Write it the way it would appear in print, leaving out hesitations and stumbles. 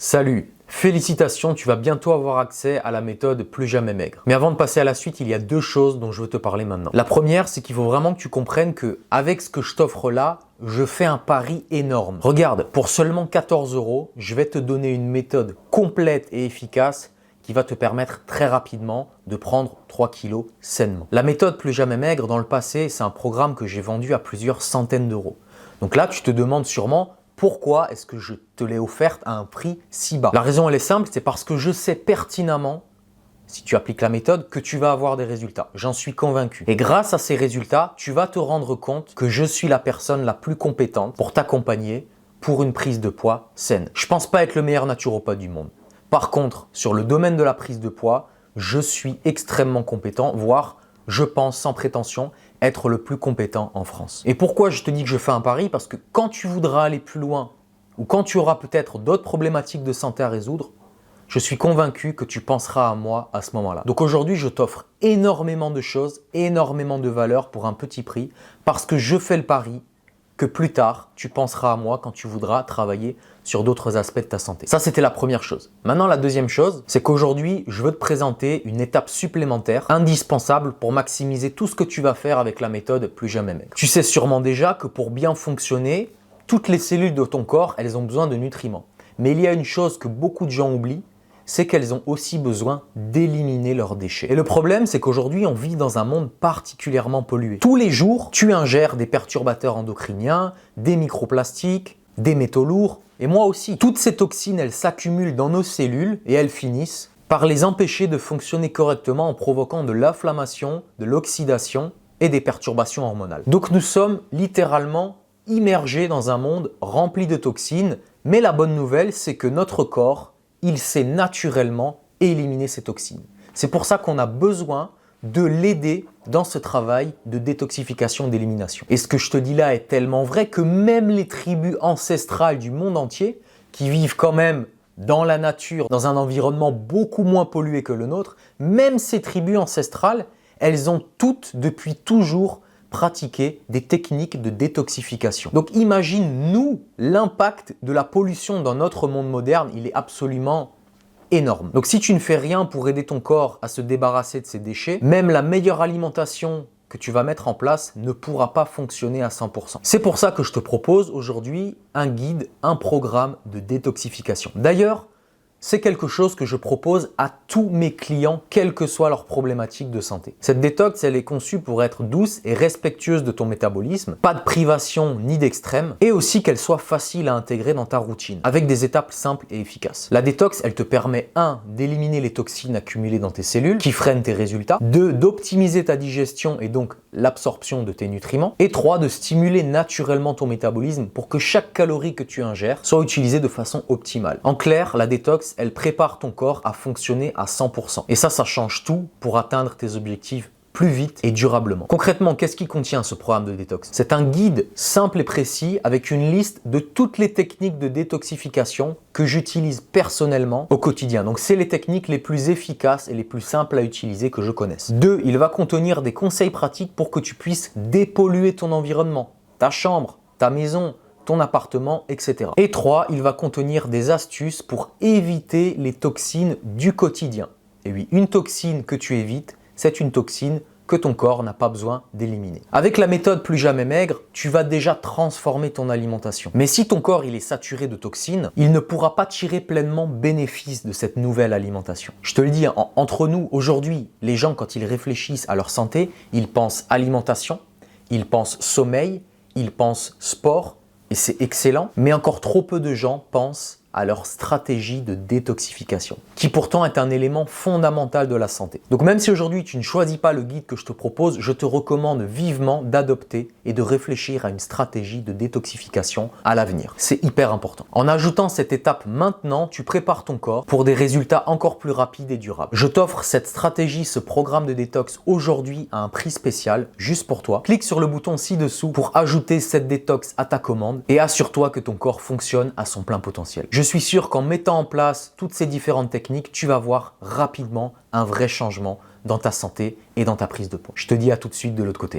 Salut, félicitations, tu vas bientôt avoir accès à la méthode Plus Jamais Maigre. Mais avant de passer à la suite, il y a deux choses dont je veux te parler maintenant. La première, c'est qu'il faut vraiment que tu comprennes que avec ce que je t'offre là, je fais un pari énorme. Regarde, pour seulement 14 €, je vais te donner une méthode complète et efficace qui va te permettre très rapidement de prendre 3 kilos sainement. La méthode Plus Jamais Maigre, dans le passé, c'est un programme que j'ai vendu à plusieurs centaines d'euros. Donc là, tu te demandes sûrement pourquoi est-ce que je te l'ai offerte à un prix si bas. La raison, elle est simple, c'est parce que je sais pertinemment, si tu appliques la méthode, que tu vas avoir des résultats. J'en suis convaincu. Et grâce à ces résultats, tu vas te rendre compte que je suis la personne la plus compétente pour t'accompagner pour une prise de poids saine. Je ne pense pas être le meilleur naturopathe du monde. Par contre, sur le domaine de la prise de poids, je suis extrêmement compétent, voire, je pense sans prétention, être le plus compétent en France. Et pourquoi je te dis que je fais un pari? Parce que quand tu voudras aller plus loin ou quand tu auras peut-être d'autres problématiques de santé à résoudre, je suis convaincu que tu penseras à moi à ce moment-là. Donc aujourd'hui, je t'offre énormément de choses, énormément de valeur pour un petit prix parce que je fais le pari que plus tard, tu penseras à moi quand tu voudras travailler sur d'autres aspects de ta santé. Ça, c'était la première chose. Maintenant, la deuxième chose, c'est qu'aujourd'hui, je veux te présenter une étape supplémentaire indispensable pour maximiser tout ce que tu vas faire avec la méthode Plus Jamais Maigre. Tu sais sûrement déjà que pour bien fonctionner, toutes les cellules de ton corps, elles ont besoin de nutriments. Mais il y a une chose que beaucoup de gens oublient, c'est qu'elles ont aussi besoin d'éliminer leurs déchets. Et le problème, c'est qu'aujourd'hui, on vit dans un monde particulièrement pollué. Tous les jours, tu ingères des perturbateurs endocriniens, des microplastiques, des métaux lourds, et moi aussi. Toutes ces toxines, elles s'accumulent dans nos cellules et elles finissent par les empêcher de fonctionner correctement en provoquant de l'inflammation, de l'oxydation et des perturbations hormonales. Donc nous sommes littéralement immergés dans un monde rempli de toxines, mais la bonne nouvelle, c'est que notre corps, il sait naturellement éliminer ces toxines. C'est pour ça qu'on a besoin de l'aider dans ce travail de détoxification, d'élimination. Et ce que je te dis là est tellement vrai que même les tribus ancestrales du monde entier, qui vivent quand même dans la nature, dans un environnement beaucoup moins pollué que le nôtre, même ces tribus ancestrales, elles ont toutes, depuis toujours, pratiqué des techniques de détoxification. Donc imagine, nous, l'impact de la pollution dans notre monde moderne, il est absolument énorme. Donc si tu ne fais rien pour aider ton corps à se débarrasser de ces déchets, même la meilleure alimentation que tu vas mettre en place ne pourra pas fonctionner à 100%. C'est pour ça que je te propose aujourd'hui un guide, un programme de détoxification. D'ailleurs, c'est quelque chose que je propose à tous mes clients, quelle que soit leur problématique de santé. Cette détox, elle est conçue pour être douce et respectueuse de ton métabolisme, pas de privation ni d'extrême, et aussi qu'elle soit facile à intégrer dans ta routine, avec des étapes simples et efficaces. La détox, elle te permet 1. D'éliminer les toxines accumulées dans tes cellules, qui freinent tes résultats, 2. D'optimiser ta digestion et donc l'absorption de tes nutriments, et 3. De stimuler naturellement ton métabolisme pour que chaque calorie que tu ingères soit utilisée de façon optimale. En clair, la détox, elle prépare ton corps à fonctionner à 100%. Et ça change tout pour atteindre tes objectifs plus vite et durablement. Concrètement, qu'est-ce qui contient ce programme de détox? C'est un guide simple et précis avec une liste de toutes les techniques de détoxification que j'utilise personnellement au quotidien. Donc, c'est les techniques les plus efficaces et les plus simples à utiliser que je connaisse. 2. Il va contenir des conseils pratiques pour que tu puisses dépolluer ton environnement, ta chambre, ta maison, ton appartement, etc. Et 3, il va contenir des astuces pour éviter les toxines du quotidien. Et oui, une toxine que tu évites, c'est une toxine que ton corps n'a pas besoin d'éliminer. Avec la méthode Plus Jamais Maigre, tu vas déjà transformer ton alimentation. Mais si ton corps il est saturé de toxines, il ne pourra pas tirer pleinement bénéfice de cette nouvelle alimentation. Je te le dis, entre nous, aujourd'hui, les gens, quand ils réfléchissent à leur santé, ils pensent alimentation, ils pensent sommeil, ils pensent sport, et c'est excellent, mais encore trop peu de gens pensent à leur stratégie de détoxification, qui pourtant est un élément fondamental de la santé. Donc même si aujourd'hui tu ne choisis pas le guide que je te propose, je te recommande vivement d'adopter et de réfléchir à une stratégie de détoxification à l'avenir. C'est hyper important. En ajoutant cette étape maintenant, tu prépares ton corps pour des résultats encore plus rapides et durables. Je t'offre cette stratégie, ce programme de détox aujourd'hui à un prix spécial, juste pour toi. Clique sur le bouton ci-dessous pour ajouter cette détox à ta commande et assure-toi que ton corps fonctionne à son plein potentiel. Je suis sûr qu'en mettant en place toutes ces différentes techniques, tu vas voir rapidement un vrai changement dans ta santé et dans ta prise de poids. Je te dis à tout de suite de l'autre côté.